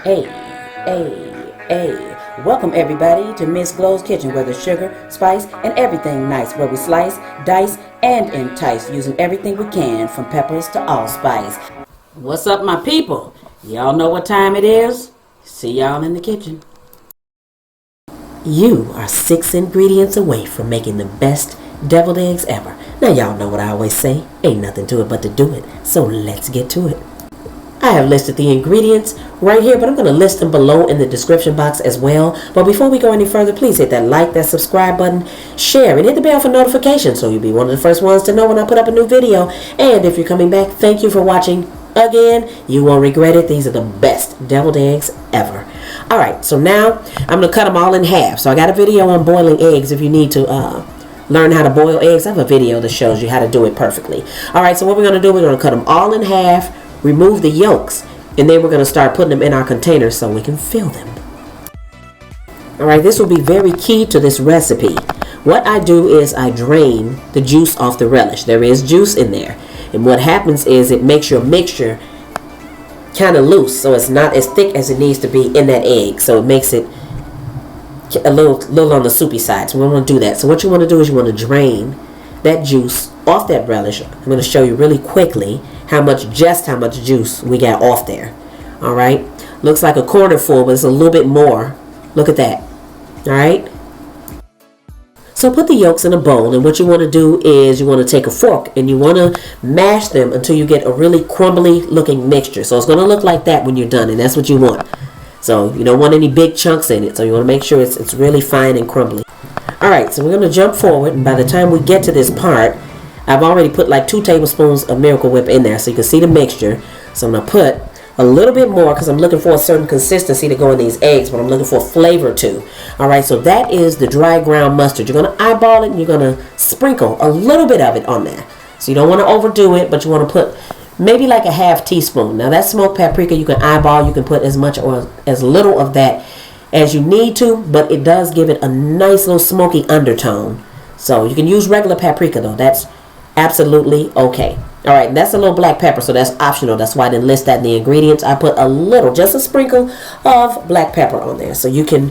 Hey, hey. Welcome everybody to Miss Glow's Kitchen, where there's sugar, spice, and everything nice, where we slice, dice, and entice, using everything we can, from peppers to allspice. What's up, my people? Y'all know what time it is? See y'all in the kitchen. You are 6 ingredients away from making the best deviled eggs ever. Now y'all know what I always say, ain't nothing to it but to do it, so let's get to it. I have listed the ingredients right here, but I'm going to list them below in the description box as well. But before we go any further, please hit that like, that subscribe button, share, and hit the bell for notifications so you'll be one of the first ones to know when I put up a new video. And if you're coming back, thank you for watching again. You won't regret it. These are the best deviled eggs ever. Alright, so now I'm going to cut them all in half. So I got a video on boiling eggs if you need to learn how to boil eggs. I have a video that shows you how to do it perfectly. Alright, so what we're going to do, we're going to cut them all in half. Remove the yolks, and then we're going to start putting them in our containers so we can fill them. Alright, this will be very key to this recipe. What I do is I drain the juice off the relish. There is juice in there. And what happens is it makes your mixture kind of loose, so it's not as thick as it needs to be in that egg. So it makes it a little on the soupy side. So we don't want to do that. So what you want to do is you want to drain that juice off that relish. I'm going to show you really quickly how much juice we got off there. Alright, looks like a corner full, but it's a little bit more. Look at that. Alright, so put the yolks in a bowl, and what you want to do is you want to take a fork and you want to mash them until you get a really crumbly looking mixture. So it's going to look like that when you're done, and that's what you want. So you don't want any big chunks in it, so you want to make sure it's really fine and crumbly. Alright, so we're going to jump forward, and by the time we get to this part, I've already put like 2 tablespoons of Miracle Whip in there so you can see the mixture. So I'm going to put a little bit more because I'm looking for a certain consistency to go in these eggs, but I'm looking for flavor too. Alright, so that is the dry ground mustard. You're going to eyeball it and you're going to sprinkle a little bit of it on there. So you don't want to overdo it, but you want to put maybe like a half teaspoon. Now that smoked paprika you can eyeball, you can put as much or as little of that as you need to, but it does give it a nice little smoky undertone. So you can use regular paprika though. That's absolutely okay. Alright, that's a little black pepper, so that's optional. That's why I didn't list that in the ingredients. I put a little, just a sprinkle of black pepper on there. So you can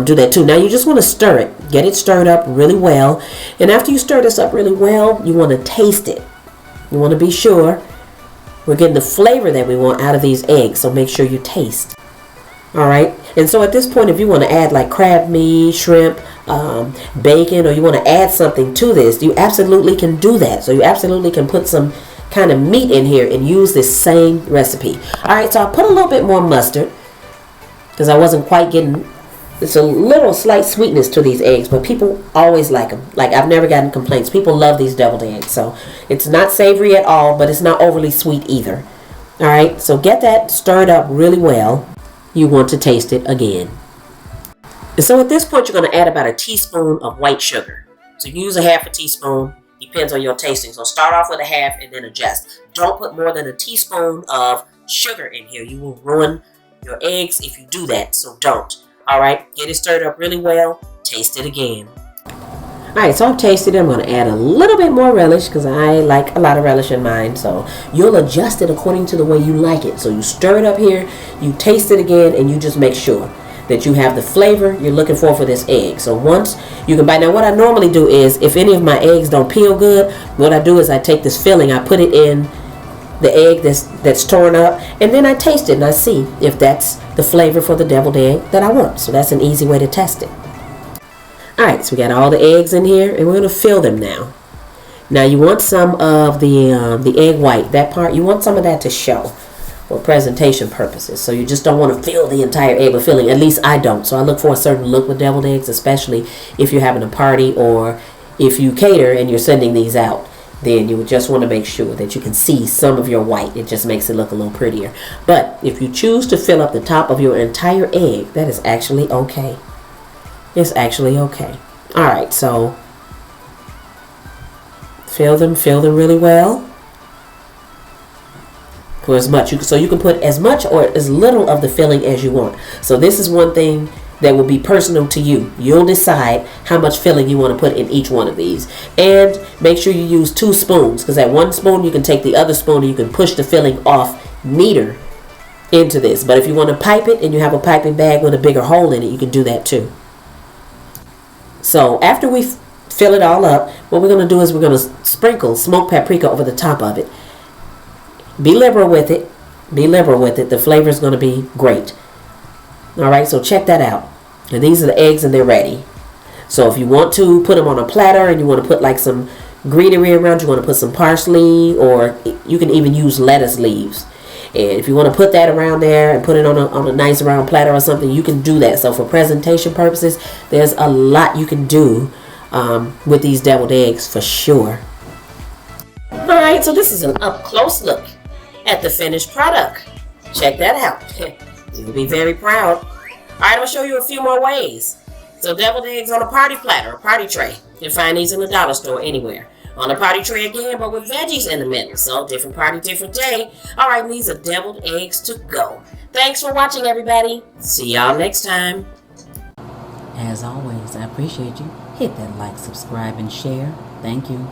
do that too. Now you just want to stir it. Get it stirred up really well. And after you stir this up really well, you want to taste it. You want to be sure we're getting the flavor that we want out of these eggs. So make sure you taste. Alright, and so at this point, if you want to add like crab meat, shrimp, bacon, or you want to add something to this, you absolutely can do that. So you absolutely can put some kind of meat in here and use this same recipe. Alright, so I put a little bit more mustard because I wasn't quite getting, it's a little slight sweetness to these eggs, but people always like them. Like, I've never gotten complaints. People love these deviled eggs. So it's not savory at all, but it's not overly sweet either. Alright, so get that stirred up really well. You want to taste it again. And so at this point, you're going to add about a teaspoon of white sugar. So you can use a half a teaspoon, depends on your tasting. So start off with a half and then adjust. Don't put more than a teaspoon of sugar in here. You will ruin your eggs if you do that, so don't. Alright, get it stirred up really well. Taste it again. Alright, so I've tasted it. I'm going to add a little bit more relish because I like a lot of relish in mine. So you'll adjust it according to the way you like it. So you stir it up here, you taste it again, and you just make sure that you have the flavor you're looking for this egg. So once you can bite. Now what I normally do is, if any of my eggs don't peel good, what I do is I take this filling, I put it in the egg that's torn up, and then I taste it and I see if that's the flavor for the deviled egg that I want. So that's an easy way to test it. Alright, so we got all the eggs in here, and we're going to fill them now. Now you want some of the egg white, that part, you want some of that to show for presentation purposes. So you just don't want to fill the entire egg with filling. At least I don't. So I look for a certain look with deviled eggs, especially if you're having a party or if you cater and you're sending these out. Then you would just want to make sure that you can see some of your white. It just makes it look a little prettier. But if you choose to fill up the top of your entire egg, that is actually okay. It's actually okay. Alright, so fill them really well. For as much, so you can put as much or as little of the filling as you want. So this is one thing that will be personal to you. You'll decide how much filling you want to put in each one of these. And make sure you use 2 spoons, because at 1 spoon you can take the other spoon and you can push the filling off neater into this. But if you want to pipe it and you have a piping bag with a bigger hole in it, you can do that too. So after we fill it all up, what we're going to do is we're going to sprinkle smoked paprika over the top of it. Be liberal with it. Be liberal with it. The flavor is going to be great. Alright, so check that out. And these are the eggs and they're ready. So if you want to put them on a platter and you want to put like some greenery around, you want to put some parsley, or you can even use lettuce leaves. And if you want to put that around there and put it on a nice round platter or something, you can do that. So for presentation purposes, there's a lot you can do with these deviled eggs for sure. Alright, so this is an up close look at the finished product. Check that out. You'll be very proud. Alright, I'm going to show you a few more ways. So deviled eggs on a party platter, a party tray. You can find these in the dollar store anywhere. On a party tray again, but with veggies in the middle. So different party, different day. Alright, these are deviled eggs to go. Thanks for watching, everybody. See y'all next time. As always, I appreciate you. Hit that like, subscribe, and share. Thank you.